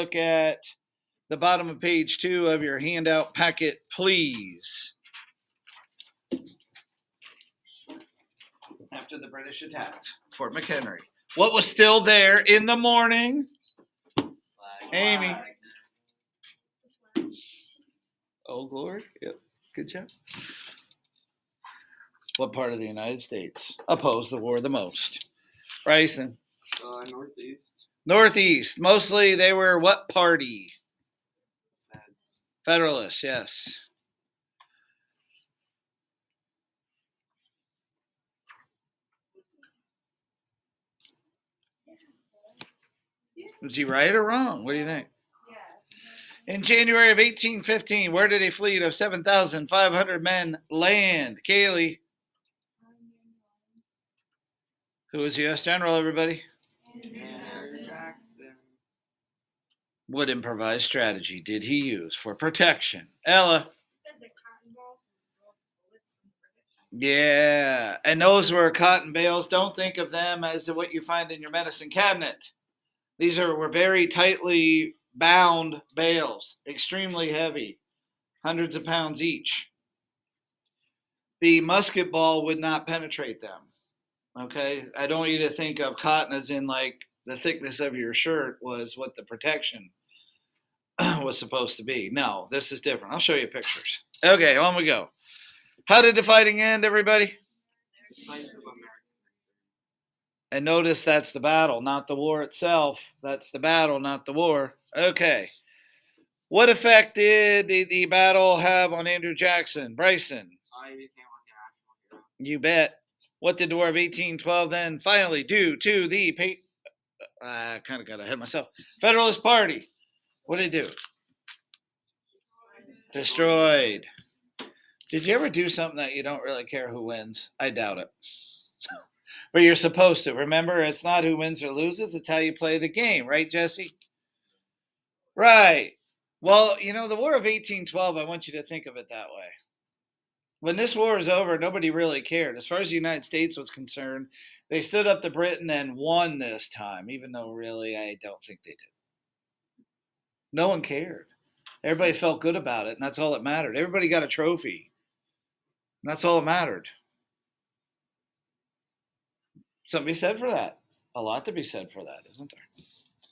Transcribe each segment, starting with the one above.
look at the bottom of page 2 of your handout packet, please. After the British attacked Fort McHenry, what was still there in the morning? Amy. Oh, glory. Yep. Good job. What part of the United States opposed the war the most? Bryson. Northeast. Northeast. Mostly they were what party? Federalists, yes. Was he right or wrong? What do you think? In January of 1815, where did a fleet of 7,500 men land? Kaylee. Who was U.S. General, everybody? Jackson. What improvised strategy did he use for protection? Ella. Yeah, and those were cotton bales. Don't think of them as what you find in your medicine cabinet. These were very tightly bound bales, extremely heavy, hundreds of pounds each. The musket ball would not penetrate them. Okay, I don't want you to think of cotton as in like the thickness of your shirt was what the protection was supposed to be. No, this is different. I'll show you pictures. Okay, on we go. How did the fighting end, everybody? And notice that's the battle, not the war itself. That's the battle, not the war. Okay. What effect did the battle have on Andrew Jackson? Bryson? You bet. What did the War of 1812 then finally do to the I kind of got ahead of myself. Federalist Party? What did it do? Destroyed. Did you ever do something that you don't really care who wins? I doubt it. But you're supposed to. Remember, it's not who wins or loses, it's how you play the game, right, Jesse? Right. Well, you know, the War of 1812, I want you to think of it that way. When this war is over, nobody really cared. As far as the United States was concerned, they stood up to Britain and won this time, even though really I don't think they did. No one cared. Everybody felt good about it, and that's all that mattered. Everybody got a trophy. And that's all that mattered. Something to be said for that. A lot to be said for that, isn't there?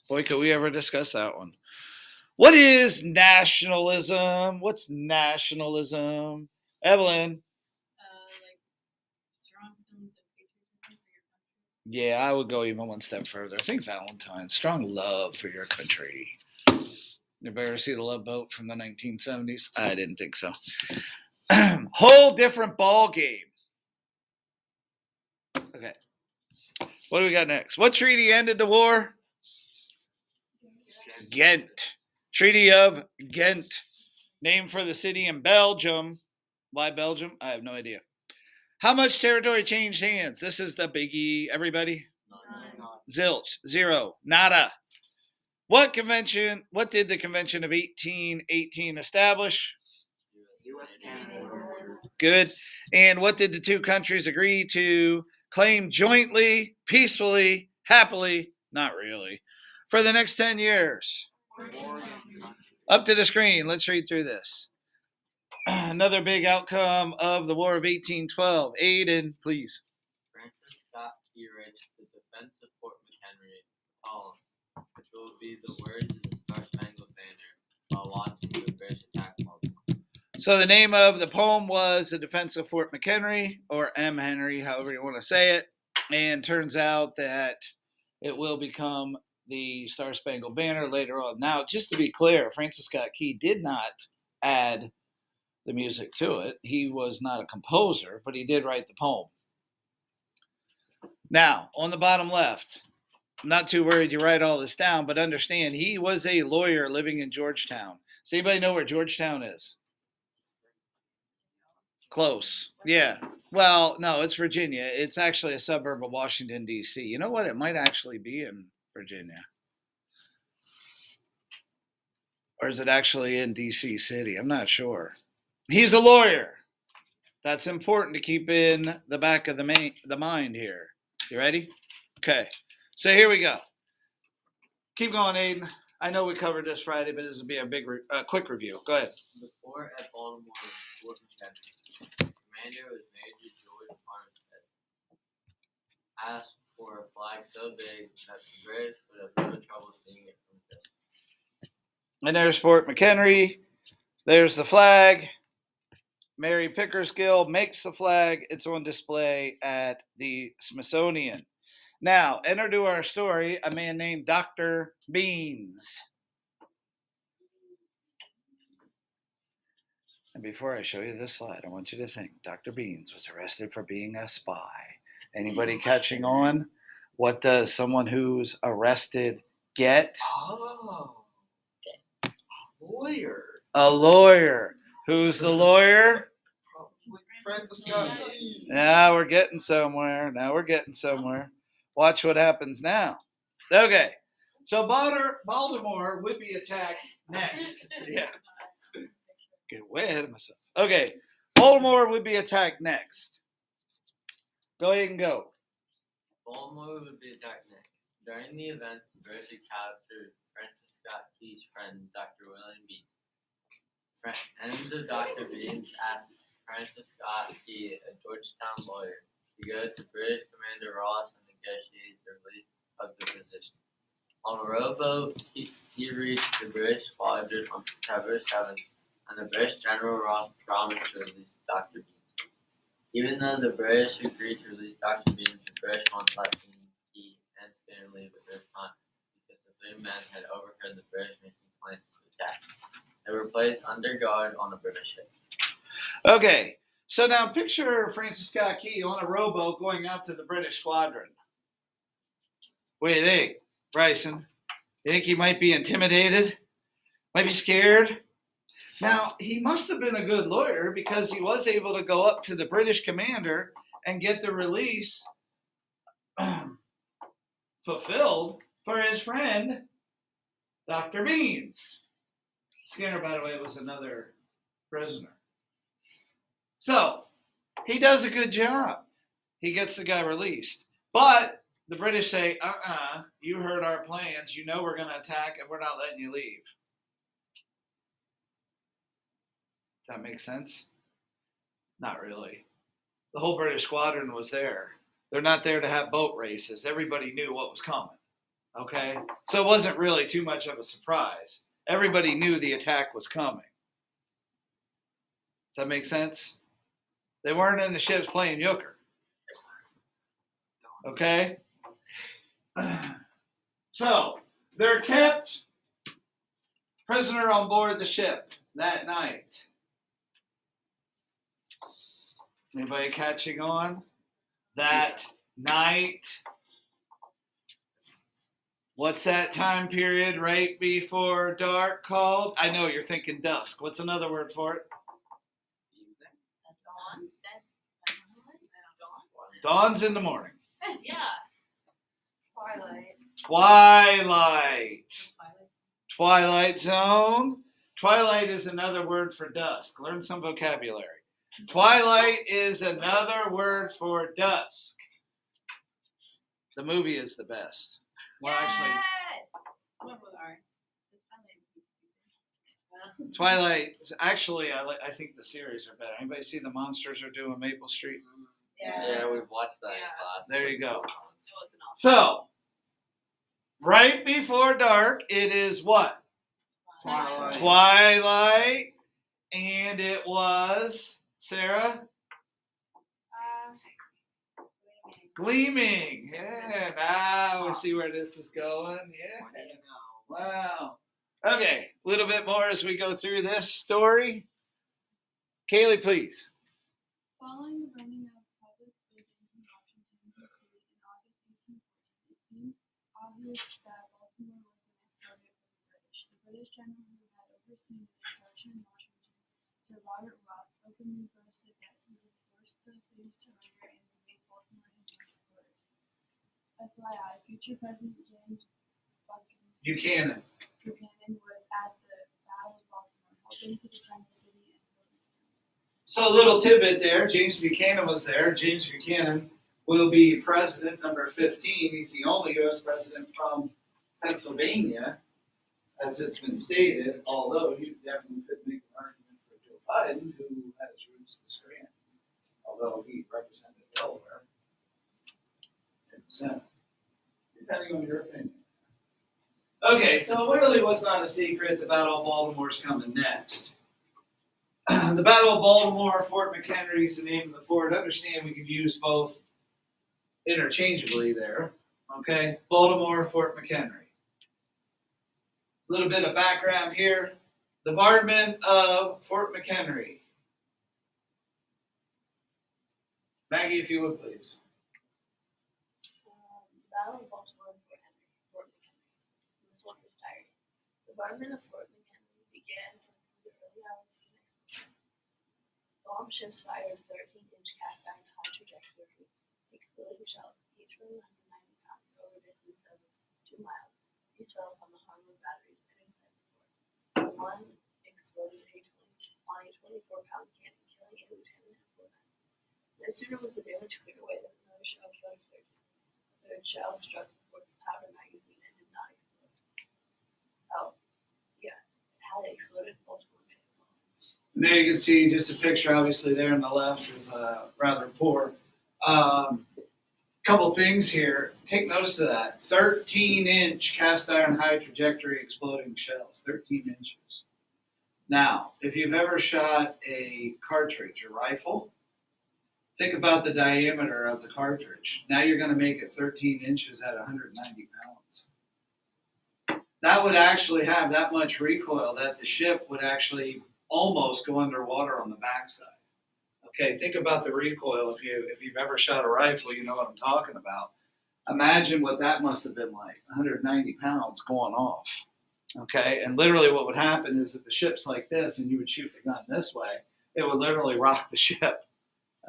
Boy, could we ever discuss that one. What is nationalism? What's nationalism? Evelyn? Strong feelings of patriotism for your country. Yeah, I would go even one step further. I think Valentine. Strong love for your country. You ever see the Love Boat from the 1970s? I didn't think so. Whole different ball game. Okay. What do we got next? What treaty ended the war? Ghent. Treaty of Ghent. Named for the city in Belgium. Why Belgium? I have no idea. How much territory changed hands? This is the biggie, everybody. None. Zilch. Zero. Nada. What did the Convention of 1818 establish? U.S. Canada. Good. And what did the two countries agree to claim jointly, peacefully, happily? Not really. For the next 10 years. Up to the screen. Let's read through this. Another big outcome of the War of 1812. Aiden, please. Francis Scott Key Rich, the defense of Fort McHenry, columns, which will be the words in the Star Spangled Banner while watching the British attack Baltimore. So the name of the poem was The Defense of Fort McHenry, or M. Henry, however you want to say it. And turns out that it will become the Star Spangled Banner later on. Now, just to be clear, Francis Scott Key did not add the music to it. He was not a composer, but he did write the poem. Now, on the bottom left, I'm not too worried you write all this down, but understand he was a lawyer living in Georgetown. Does anybody know where Georgetown is? Close. Yeah. Well, no, it's Virginia. It's actually a suburb of Washington, D.C. You know what? It might actually be in Virginia. Or is it actually in D.C. City? I'm not sure. He's a lawyer. That's important to keep in the back of the mind here. You ready? Okay. So here we go. Keep going, Aiden. I know we covered this Friday, but this will be a quick review. Go ahead. The fort at Baltimore was Fort McHenry. Commander was Major George Armstead. Asked for a flag so big that the British would have no trouble seeing it from a distance. And there's Fort McHenry. There's the flag. Mary Pickersgill makes the flag. It's on display at the Smithsonian. Now, enter to our story a man named Dr. Beans. And before I show you this slide, I want you to think Dr. Beans was arrested for being a spy. Anybody catching on? What does someone who's arrested get? Oh. Lawyer. A lawyer. Who's the lawyer? Probably Francis Scott Key. Now we're getting somewhere. Watch what happens now. Okay. So Baltimore would be attacked next. Yeah. Get way ahead of myself. Okay. Baltimore would be attacked next. Go ahead and go. Baltimore would be attacked next. During the event, the British had captured Francis Scott Key's friend, Dr. William Beans. Friends of Dr. Beans asked Francis Scott Key, a Georgetown lawyer, to go to British Commander Ross and negotiate the release of the position. On a rowboat, he reached the British squadron on September 7th, and the British General Ross promised to release Dr. Beans. Even though the British agreed to release Dr. Beans, the British wanted to let Beans, Key, and Skinner leave at this time because the three men had overheard the British making plans to attack. They were placed under guard on a British ship. Okay. So now picture Francis Scott Key on a rowboat going out to the British squadron. What do you think, Bryson? You think he might be intimidated? Might be scared? Now, he must have been a good lawyer because he was able to go up to the British commander and get the release fulfilled for his friend, Dr. Beans. Skinner, by the way, was another prisoner. So, he does a good job. He gets the guy released. But the British say, you heard our plans. You know we're going to attack and we're not letting you leave. Does that make sense? Not really. The whole British squadron was there. They're not there to have boat races. Everybody knew what was coming. Okay? So it wasn't really too much of a surprise. Everybody knew the attack was coming. Does that make sense? They weren't in the ships playing euchre. Okay? So, they're kept prisoner on board the ship that night. Anybody catching on? That night. What's that time period right before dark called? I know you're thinking dusk. What's another word for it? Dawn's in the morning. Yeah. Twilight. Twilight zone. Twilight is another word for dusk. Learn some vocabulary. Twilight is another word for dusk. The movie is the best. Well, actually, I'm sorry. Twilight. Actually, I think the series are better. Anybody see the Monsters Are Due on Maple Street? Yeah, we've watched that in class. There you go. It wasn't awesome. So, right before dark, it is what? Twilight. Twilight. And it was, Sarah? Gleaming. Yeah, now we see where this is going. Yeah. Wow. Okay, a little bit more as we go through this story. Kaylee, please. Following the burning of public buildings in Washington, D.C. in August 1814, it seemed obvious that Baltimore was the next target for the British. The British general who had overseen the destruction in Washington, Sir Robert Ross, openly boasted that he would force the city's surrender and make Baltimore his headquarters. FYI, future President James Buchanan. was at the Battle of Baltimore, helping to defend the city and So a little tidbit there. James Buchanan was there. James Buchanan will be president number 15. He's the only U.S. president from Pennsylvania. as it's been stated, although you definitely could make an argument for Joe Biden, who has roots in Scranton, although he represented Delaware in the Senate, depending on your opinion. Okay, so it really was not a secret. The Battle of Baltimore is coming next. The Battle of Baltimore, Fort McHenry is the name of the fort. Understand we could use both interchangeably there. Okay, Baltimore, Fort McHenry. A little bit of background here. The bombardment of Fort McHenry. Maggie, if you would please. Battle of Baltimore and Fort McHenry. This one was tired. The bombardment of Fort McHenry began in the early hours of the next morning. Bomb ships fired 13-inch cast iron high trajectory, exploding shells, each weighing 190 pounds over a distance of 2 miles. These fell upon the harbor batteries and inside the fort. One exploded on a 24-pound cannon, killing a lieutenant and 4 men. No sooner was the damage cleared away than another shell killed a surgeon. The third shell struck the fort's powder magazine and did not explode. Oh, yeah, it had exploded multiple times. And there you can see just a picture, obviously, there on the left is rather poor. Couple things here. Take notice of that. 13-inch cast iron high trajectory exploding shells. 13 inches. Now, if you've ever shot a cartridge, a rifle, think about the diameter of the cartridge. Now you're going to make it 13 inches at 190 pounds. That would actually have that much recoil that the ship would actually almost go underwater on the backside. Okay, think about the recoil. If you've ever shot a rifle, you know what I'm talking about. Imagine what that must have been like, 190 pounds going off. Okay, and literally what would happen is that the ship's like this and you would shoot the gun this way, it would literally rock the ship.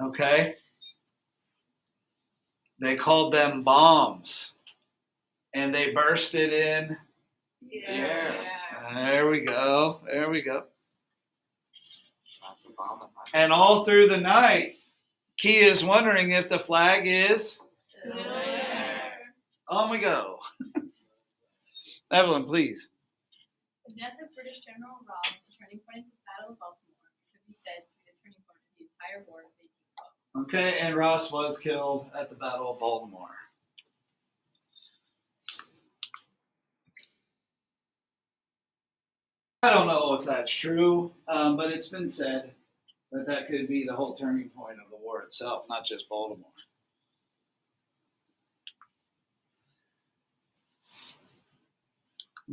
Okay? They called them bombs. And they bursted in. Yeah. There we go. There we go. That's a bomb. And all through the night, Key is wondering if the flag is. Still there. On we go. Evelyn, please. The death of British General Ross, the turning point of the Battle of Baltimore, could be said to be the turning point of the entire war of 1812. Okay, and Ross was killed at the Battle of Baltimore. I don't know if that's true, but it's been said that that could be the whole turning point of the war itself, not just Baltimore.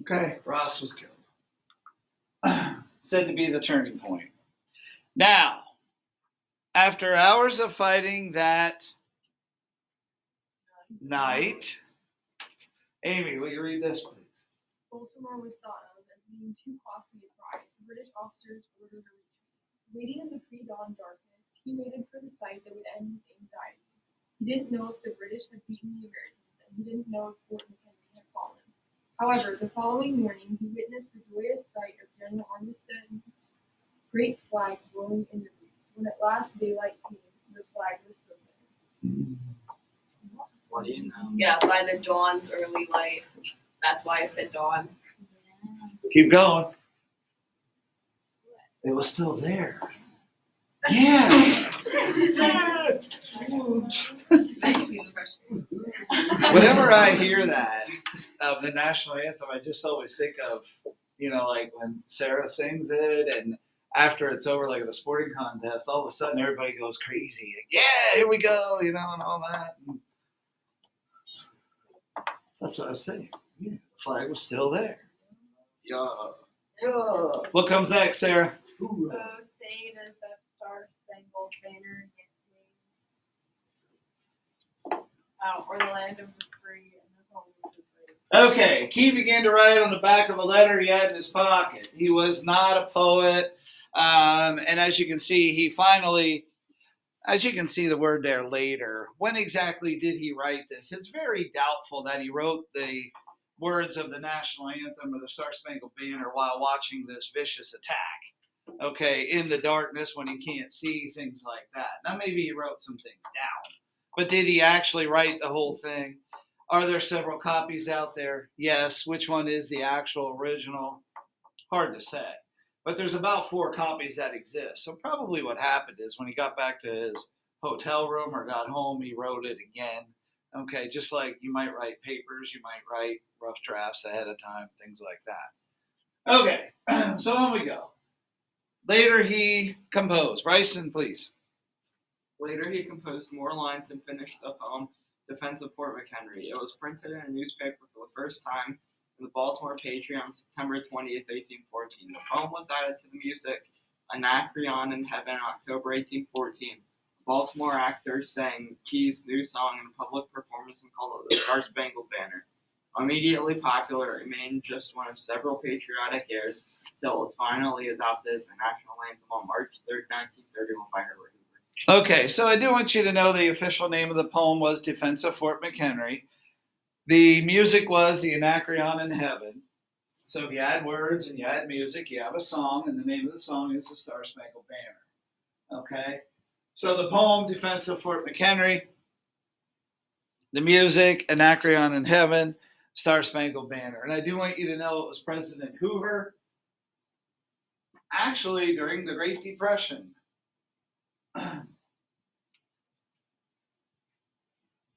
Okay, Ross was killed. Said to be the turning point. Now, after hours of fighting that night, Amy, will you read this, please? Baltimore was thought of as being too costly a prize. The British officers ordered a retreat. Waiting in the pre-dawn darkness, he waited for the sight that would end his anxiety. He didn't know if the British had beaten the Americans, and he didn't know if Fort McHenry had fallen. However, the following morning, he witnessed the joyous sight of General Armistead's great flag blowing in the breeze. When at last daylight came, the flag was still there. What do you know? Yeah, by the dawn's early light. That's why I said dawn. Keep going. It was still there. Yeah. Whenever I hear that of the national anthem, I just always think of, like when Sarah sings it and after it's over, like at a sporting contest, all of a sudden everybody goes crazy. Yeah, here we go, and all that. And that's what I was saying. Yeah, the flag was still there. Yeah. Yeah. What comes next, Sarah? Saying as that star-spangled banner or the land of the free and the home of the brave. Okay, Key began to write on the back of a letter he had in his pocket. He was not a poet, and as you can see, the word there later. When exactly did he write this? It's very doubtful that he wrote the words of the national anthem or the Star-Spangled Banner while watching this vicious attack, okay, in the darkness when he can't see, things like that. Now, maybe he wrote some things down, but did he actually write the whole thing? Are there several copies out there? Yes. Which one is the actual original? Hard to say. But there's about 4 copies that exist. So probably what happened is when he got back to his hotel room or got home, he wrote it again. Okay, just like you might write papers, you might write rough drafts ahead of time, things like that. Okay, so on we go. Later he composed. Bryson, please. Later, he composed more lines and finished the poem Defense of Fort McHenry. It was printed in a newspaper for the first time in the Baltimore Patriot on September 20th, 1814. The poem was added to the music Anacreon in Heaven in October 1814. Baltimore actors sang Key's new song in a public performance and called it the Star Spangled Banner. Immediately popular, it remained just one of several patriotic airs until it was finally adopted as a national anthem on March 3rd, 1931 by Herbert Hoover. Okay, so I do want you to know the official name of the poem was Defense of Fort McHenry. The music was the Anacreon in Heaven. So if you add words and you add music, you have a song, and the name of the song is the Star Spangled Banner. Okay? So the poem, Defense of Fort McHenry, the music, Anacreon in Heaven, Star Spangled Banner. And I do want you to know it was President Hoover, actually during the Great Depression,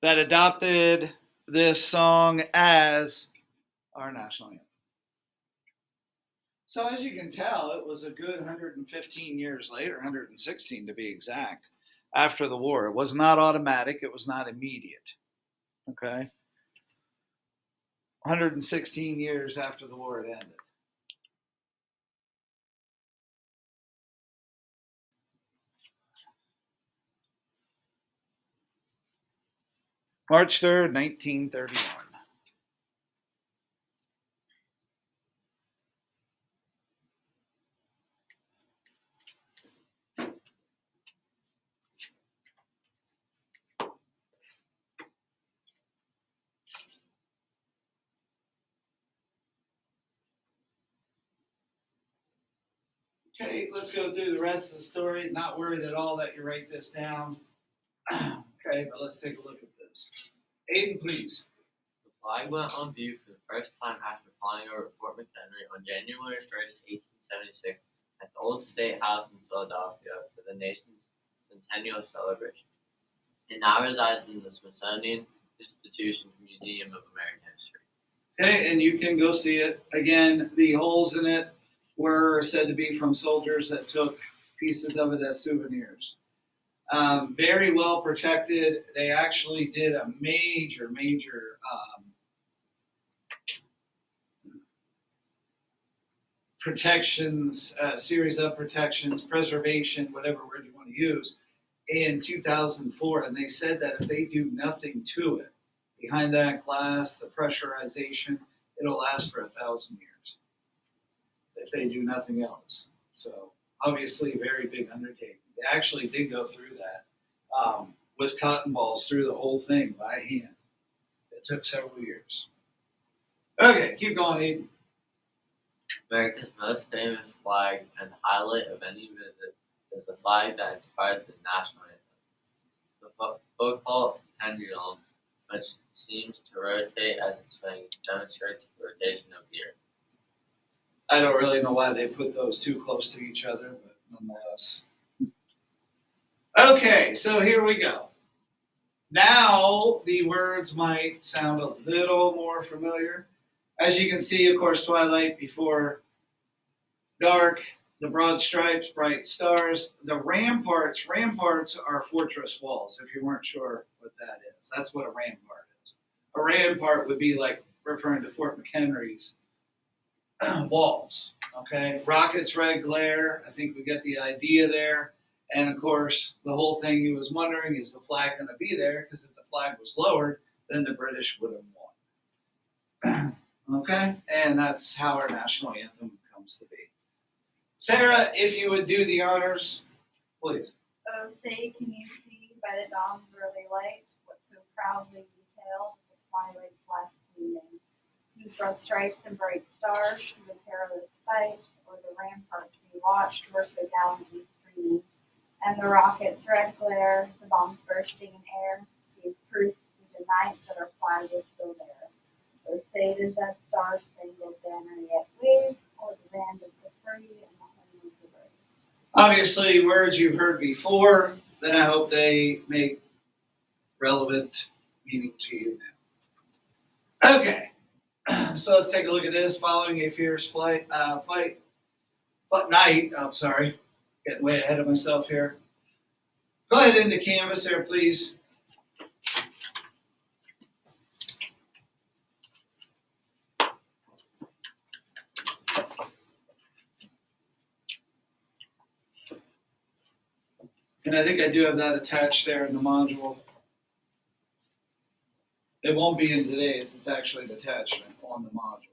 that adopted this song as our national anthem. So as you can tell, it was a good 115 years later, 116 to be exact, after the war. It was not automatic. It was not immediate. Okay? 116 years after the war had ended. March 3rd, 1931. Okay, let's go through the rest of the story. Not worried at all that you write this down. Okay, but let's take a look at this. Aiden, please. The flag went on view for the first time after flying over Fort McHenry on January 1st, 1876, at the Old State House in Philadelphia for the nation's centennial celebration. It now resides in the Smithsonian Institution's Museum of American History. Okay, and you can go see it. Again, the holes in it were said to be from soldiers that took pieces of it as souvenirs. Very well protected. They actually did a major protections, series of protections, preservation, whatever word you want to use, in 2004. And they said that if they do nothing to it, behind that glass, the pressurization, it'll last for 1,000 years if they do nothing else. So obviously a very big undertaking. They actually did go through that with cotton balls through the whole thing by hand. It took several years. Okay, keep going, Aiden. America's most famous flag and highlight of any visit is the flag that inspired the national anthem. The focal pendulum, which seems to rotate as it swings, demonstrates the rotation of the Earth. I don't really know why they put those too close to each other, but nonetheless. Okay, so here we go. Now the words might sound a little more familiar. As you can see, of course, twilight before dark, the broad stripes, bright stars, the ramparts. Ramparts are fortress walls, if you weren't sure what that is. That's what a rampart is. A rampart would be like referring to Fort McHenry's walls. Okay, rockets, red glare. I think we get the idea there. And of course, the whole thing he was wondering, is the flag going to be there? Because if the flag was lowered, then the British would have won. Okay, and that's how our national anthem comes to be. Sarah, if you would do the honors, please. Oh, say, can you see by the dawn's early light what so proudly we hailed the twilight's last gleaming? Whose broad stripes and bright stars through the perilous fight, or the ramparts we watched were so gallantly streaming, and the rockets' red glare, the bombs bursting in air, gave proof we did night, but our flag is still there. So say, does that Star Spangled Banner yet wave, or the land of the free and the home of the brave? Obviously, words you've heard before, then I hope they make relevant meaning to you now. Okay, so let's take a look at this. Following a fierce night, I'm sorry, getting way ahead of myself here. Go ahead into Canvas there, please. And I think I do have that attached there in the module. It won't be in today's, it's actually an attachment on the module.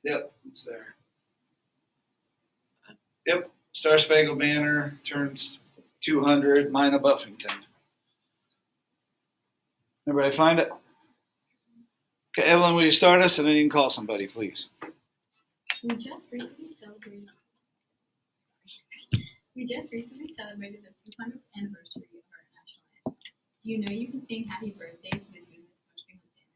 Yep, it's there. Yep, Star Spangled Banner turns 200, Mina Buffington. Everybody find it? Okay, Evelyn, will you start us and then you can call somebody, please? We just recently celebrated the 200th anniversary of our national anthem. Do you know you can sing Happy Birthday to